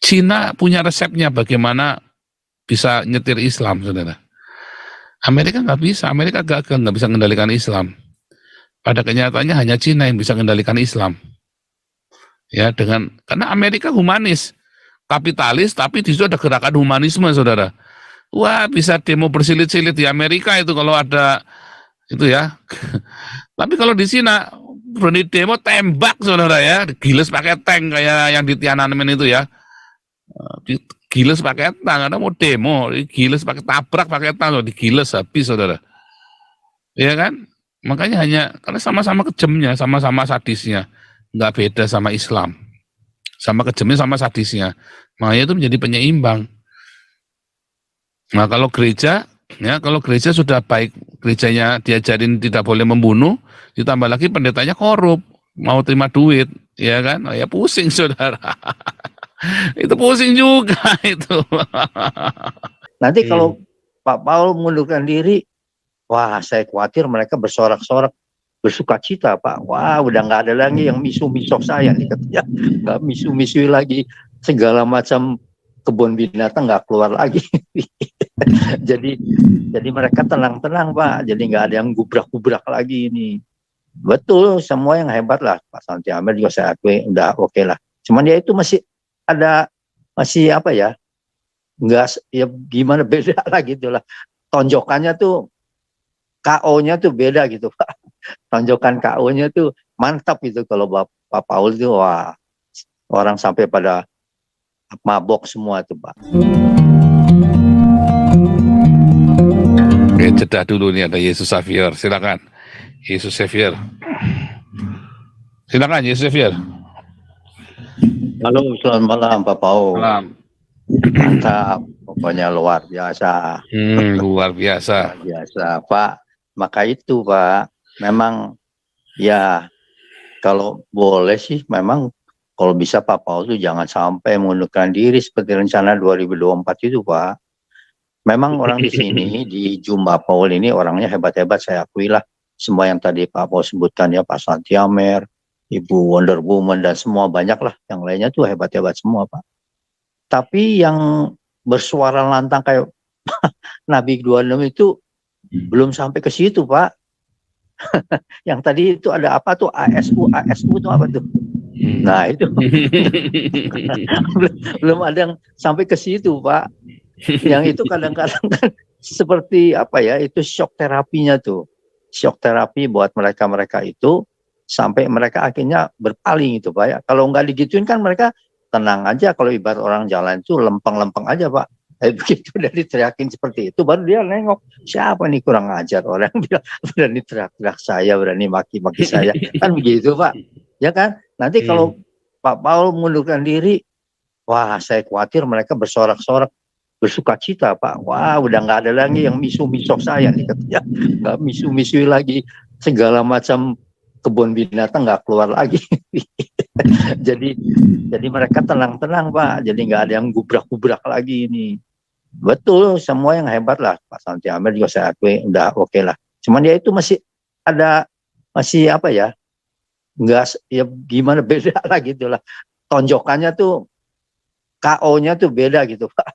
Cina punya resepnya bagaimana bisa nyetir Islam, saudara. Amerika nggak bisa, Amerika gagal, nggak bisa mengendalikan Islam. Pada kenyataannya hanya Cina yang bisa mengendalikan Islam. Ya, karena Amerika humanis, kapitalis, tapi di situ ada gerakan humanisme, saudara. Wah, bisa demo bersilit-silit di Amerika itu kalau ada itu ya. Tapi kalau di Cina berani demo tembak, saudara ya, giles pakai tank kayak yang di Tiananmen itu ya. Giles pakai tank, ada mau demo, giles pakai tabrak pakai tank, digiles habis, saudara. Ya kan? Makanya karena sama-sama kejamnya, sama-sama sadisnya, nggak beda sama Islam, sama kejamnya, sama sadisnya. Makanya itu menjadi penyeimbang. Nah kalau gereja sudah baik, gerejanya diajarin tidak boleh membunuh, ditambah lagi pendetanya korup, mau terima duit, ya kan? Oh, ya pusing, saudara. Itu pusing juga itu. Nanti kalau Pak Paul mengundurkan diri, wah saya khawatir mereka bersorak-sorak bersukacita, Pak. Wah udah nggak ada lagi yang misu-misok saya nih katanya, nggak misu-misui lagi, segala macam kebun binatang nggak keluar lagi. jadi mereka tenang-tenang, Pak. Jadi nggak ada yang gubrak-gubrak lagi ini. Betul, semua yang hebat lah, Pak Santi Amer juga saya akui udah oke lah. Cuman dia itu masih apa ya? Nggak ya gimana, beda lah gitu lah. Tonjokannya tuh KO-nya tuh beda gitu, Pak. Tonjokan KO-nya tuh mantap gitu. Kalau Pak Paul itu wah, orang sampai pada mabok semua tuh, Pak. Oke, jeda dulu nih, ada Yesus Xavier, silakan. Yesus Xavier. Silakan Yesus Xavier. Halo, selamat malam Pak Paul. Malam. Mantap, pokoknya luar biasa. Luar biasa. Luar biasa, Pak. Maka itu, Pak, memang ya kalau boleh sih memang kalau bisa Pak Paul itu jangan sampai mengundurkan diri seperti rencana 2024 itu, Pak. Memang orang di sini di Jumba Paul ini orangnya hebat-hebat, saya akui lah. Semua yang tadi Pak Paul sebutkan ya, Pak Santi Amer, Ibu Wonder Woman dan semua banyak lah, yang lainnya tuh hebat-hebat semua, Pak. Tapi yang bersuara lantang kayak Nabi 26 itu belum sampai ke situ, Pak. Yang tadi itu ada apa tuh, ASU itu apa tuh? Nah itu belum ada yang sampai ke situ, Pak. Yang itu kadang-kadang kan seperti apa ya, itu shock terapinya tuh. Shock terapi buat mereka itu sampai mereka akhirnya berpaling itu, Pak ya. Kalau nggak digituin kan mereka tenang aja, kalau ibarat orang jalan itu lempeng-lempeng aja, Pak. Begitu udah diteriakin seperti itu, baru dia nengok, siapa nih kurang ajar, orang bilang berani teriak-teriak saya, berani maki-maki saya, kan begitu, Pak. Ya kan? Nanti kalau Pak Paul mengundurkan diri, wah saya khawatir mereka bersorak-sorak bersukacita, Pak. Wah udah nggak ada lagi yang misu-misok saya nih katanya, nggak misu-misui lagi, segala macam kebun binatang nggak keluar lagi. jadi mereka tenang-tenang, Pak. Jadi nggak ada yang gubrak-gubrak lagi ini. Betul, semua yang hebat lah, Pak Santi Amer juga saya akui udah oke lah. Cuman dia itu masih apa ya? Nggak ya gimana, beda lah gitu lah. Tonjokannya tuh KO-nya tuh beda gitu, Pak.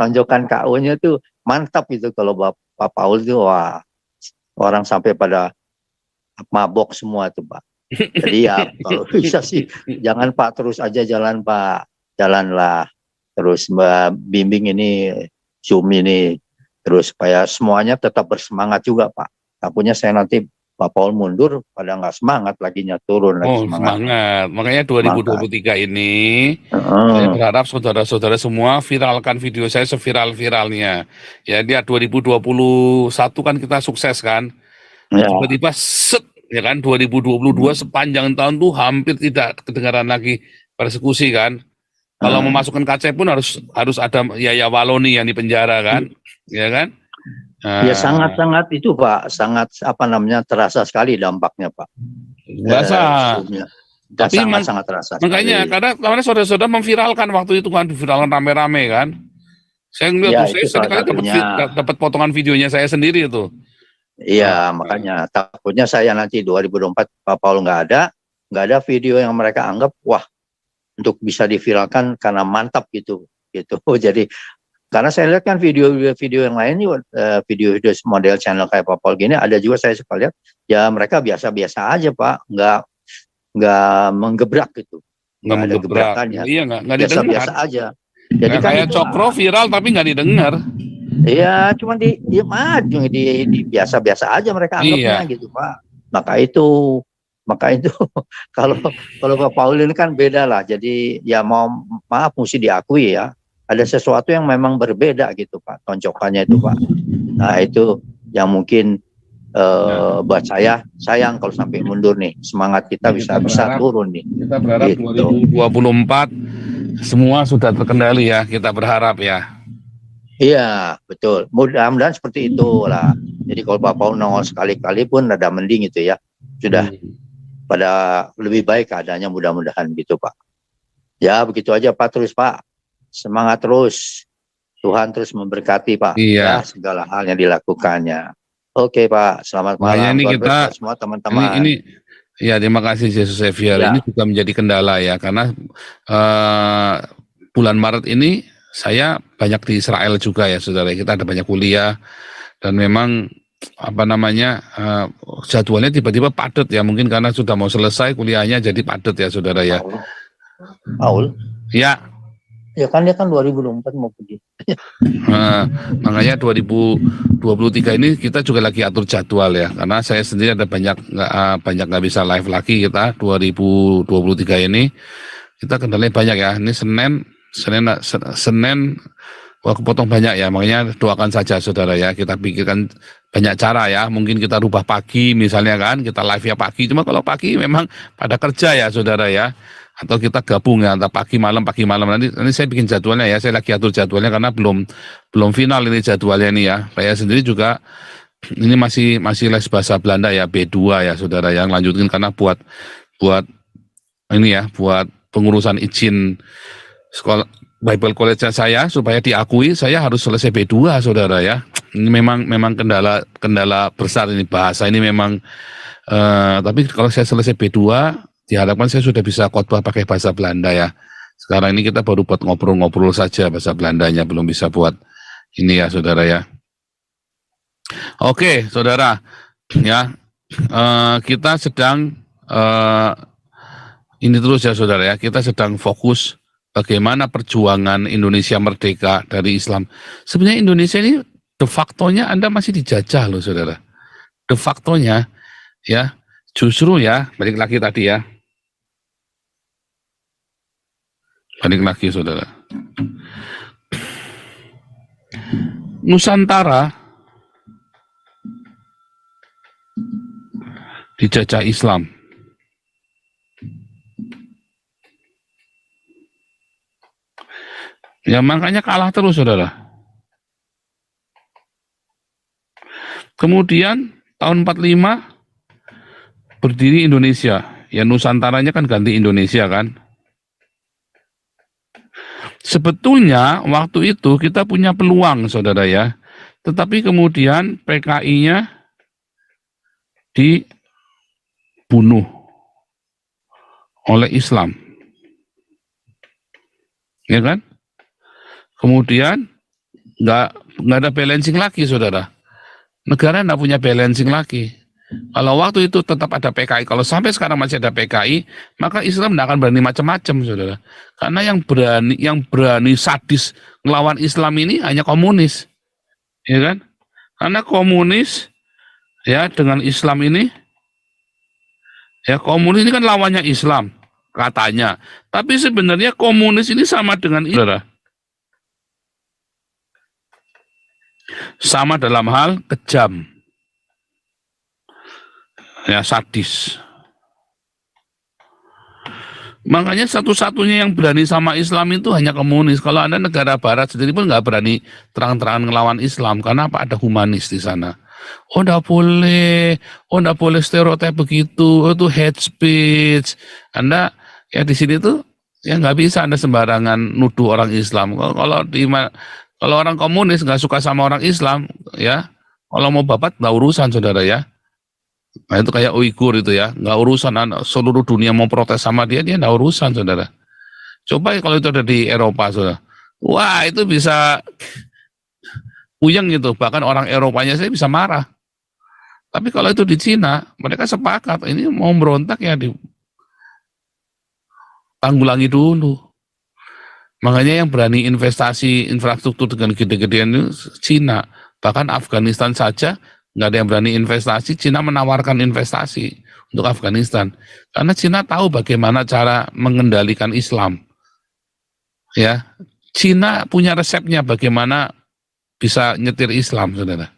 Tonjokan KO-nya tuh mantap gitu. Kalau Pak Paul itu wah, orang sampai pada mabok semua tuh, Pak. Jadi ya kalau bisa sih jangan, Pak, terus aja jalan, Pak. Jalanlah terus bimbing ini, Zoom ini, terus supaya semuanya tetap bersemangat juga, Pak. Takutnya saya nanti Pak Paul mundur pada nggak semangat laginya, turun lagi semangat. Makanya 2023 ini saya berharap saudara-saudara semua viralkan video saya seviral-viralnya. Ya, dia 2021 kan kita sukses kan. Tiba-tiba set, ya kan, 2022 sepanjang tahun tuh hampir tidak kedengaran lagi persekusi kan. Kalau memasukkan KC pun harus ada Yaya Waloni yang dipenjara kan, ya kan? Ya sangat-sangat itu, Pak, sangat apa namanya, terasa sekali dampaknya, Pak. Terasa. Tapi sangat terasa. Makanya karena saudara-saudara memviralkan waktu itu kan, diviralkan rame-rame kan. Saya ngeliat ya, saya sekali dapat potongan videonya saya sendiri itu. Iya, makanya takutnya saya nanti 2024 Pak Paul nggak ada video yang mereka anggap wah untuk bisa diviralkan karena mantap gitu. Jadi karena saya lihat kan video-video yang lain nih, video-video model channel kayak Pak Paul gini, ada juga saya suka lihat, ya mereka biasa-biasa aja Pak, nggak menggebrak gitu, Nggak nggak ada menggebrak. gebrakannya, Iya, nggak didengar. biasa-biasa aja. Jadi Nggak kan kayak itu, Cokro viral tapi nggak didengar. ya cuma diem aja, di biasa-biasa aja mereka anggapnya Iya. gitu Pak. Maka itu kalau kalau Pak Paul ini kan beda lah. Jadi ya maaf mesti diakui ya. Ada sesuatu yang memang berbeda gitu Pak, tonjokannya itu Pak. Nah itu yang mungkin buat saya sayang kalau sampai mundur nih. Semangat kita bisa turun nih. Kita berharap Gitu. 2024 semua sudah terkendali ya. Kita berharap ya. Iya betul. Mudah-mudahan seperti itu lah. Jadi kalau Pak Paul nongol sekali-kali pun ada mending gitu ya. Sudah pada lebih baik keadaannya, mudah-mudahan gitu Pak. Ya begitu aja Pak, terus Pak. Semangat terus. Tuhan terus memberkati Pak. Iya. Ya segala hal yang dilakukannya. Oke Pak, selamat malam. Ini God kita bless semua teman-teman. ini ya terima kasih Jesus Xavier. Ya. Ini juga menjadi kendala ya karena bulan Maret ini saya banyak di Israel juga ya saudara. Kita ada banyak kuliah dan memang apa namanya jadwalnya tiba-tiba padat ya, mungkin karena sudah mau selesai kuliahnya jadi padat ya saudara ya. Paul? Ya. Ya kan dia kan 2024 mau pergi. Makanya 2023 ini kita juga lagi atur jadwal ya, karena saya sendiri ada banyak nggak bisa live lagi kita 2023 ini. Kita kendalanya banyak ya. Ini Senin wah kepotong banyak ya, makanya doakan saja saudara ya. Kita pikirkan banyak cara ya, mungkin kita rubah pagi misalnya kan, kita live ya pagi, cuma kalau pagi memang pada kerja ya saudara ya, atau kita gabung ya antara pagi malam nanti saya bikin jadwalnya ya, saya lagi atur jadwalnya karena belum final ini jadwalnya ini ya. Saya sendiri juga ini masih les bahasa Belanda ya, B2 ya saudara, yang lanjutin karena buat ini ya, buat pengurusan izin sekolah Bible College saya supaya diakui, saya harus selesai B2 saudara ya. Ini memang kendala besar ini, bahasa ini memang tapi kalau saya selesai B2 diharapkan saya sudah bisa khotbah pakai bahasa Belanda ya. Sekarang ini kita baru buat ngobrol-ngobrol saja bahasa Belandanya, belum bisa buat ini ya saudara ya. Oke saudara ya, kita sedang ini terus ya saudara ya, kita sedang fokus bagaimana perjuangan Indonesia merdeka dari Islam. Sebenarnya Indonesia ini de facto-nya Anda masih dijajah loh saudara. De facto-nya ya, justru ya, balik lagi tadi ya. Balik lagi saudara. Nusantara dijajah Islam. Ya makanya kalah terus saudara. Kemudian tahun 45 berdiri Indonesia. Ya Nusantaranya kan ganti Indonesia kan. Sebetulnya waktu itu kita punya peluang saudara ya. Tetapi kemudian PKI-nya dibunuh oleh Islam. Ya kan? Kemudian nggak ada balancing lagi saudara. Negara nggak punya balancing lagi. Kalau waktu itu tetap ada PKI, kalau sampai sekarang masih ada PKI, maka Islam tidak akan berani macam-macam, saudara. Karena yang berani sadis melawan Islam ini hanya komunis, ya kan? Karena komunis, ya dengan Islam ini, ya komunis ini kan lawannya Islam katanya. Tapi sebenarnya komunis ini sama dengan Islam, sama dalam hal kejam. Ya sadis. Makanya satu-satunya yang berani sama Islam itu hanya komunis. Kalau Anda negara barat sendiri pun nggak berani terang-terangan ngelawan Islam. Karena apa? Ada humanis di sana. Oh nggak boleh stereotip begitu. Oh, itu hate speech. Anda ya di sini tuh ya nggak bisa Anda sembarangan nuduh orang Islam. Kalau orang komunis nggak suka sama orang Islam, ya kalau mau babat nggak urusan saudara ya. Nah itu kayak Uighur itu ya, nggak urusan, seluruh dunia mau protes sama dia nggak urusan saudara. Coba kalau itu ada di Eropa, saudara. Wah, itu bisa puyeng gitu. Bahkan orang Eropanya saya bisa marah. Tapi kalau itu di Cina, mereka sepakat. Ini mau berontak ya ditanggulangi dulu. Makanya yang berani investasi infrastruktur dengan gede-gedean itu Cina. Bahkan Afghanistan saja nggak ada yang berani investasi. Cina menawarkan investasi untuk Afghanistan. Karena Cina tahu bagaimana cara mengendalikan Islam. Ya, Cina punya resepnya bagaimana bisa nyetir Islam, saudara.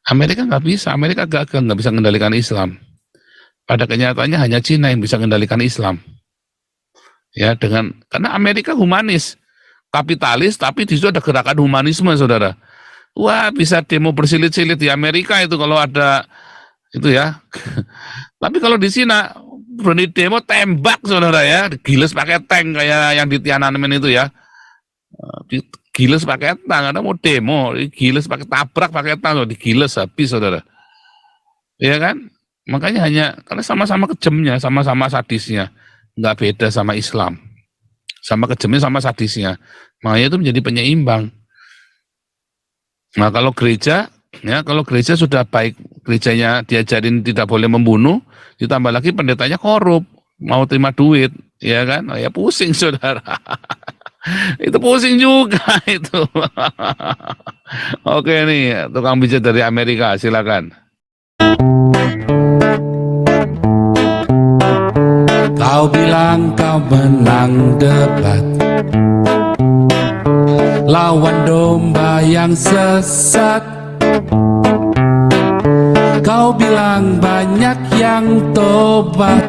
Amerika nggak bisa, Amerika gagal, nggak bisa mengendalikan Islam. Pada kenyataannya hanya Cina yang bisa mengendalikan Islam. Ya, karena Amerika humanis, kapitalis, tapi di situ ada gerakan humanisme, saudara. Wah, bisa demo bersilit-silit di Amerika itu kalau ada itu ya. Tapi kalau di Cina berani demo tembak, saudara ya, giles pakai tank kayak yang di Tiananmen itu ya. Giles pakai tank, ada mau demo, giles pakai tabrak pakai tank, digiles habis, saudara. Iya kan? Makanya karena sama-sama kejamnya, sama-sama sadisnya, nggak beda sama Islam. Sama kejamnya, sama sadisnya. Makanya itu menjadi penyeimbang. Nah, kalau gereja sudah baik, gerejanya diajarin tidak boleh membunuh, ditambah lagi pendetanya korup, mau terima duit, ya kan? Oh, ya pusing, saudara. Itu pusing juga itu. Oke nih, tukang pijat dari Amerika, silakan. Kau bilang kau menang debat, lawan domba yang sesat. Kau bilang banyak yang tobat,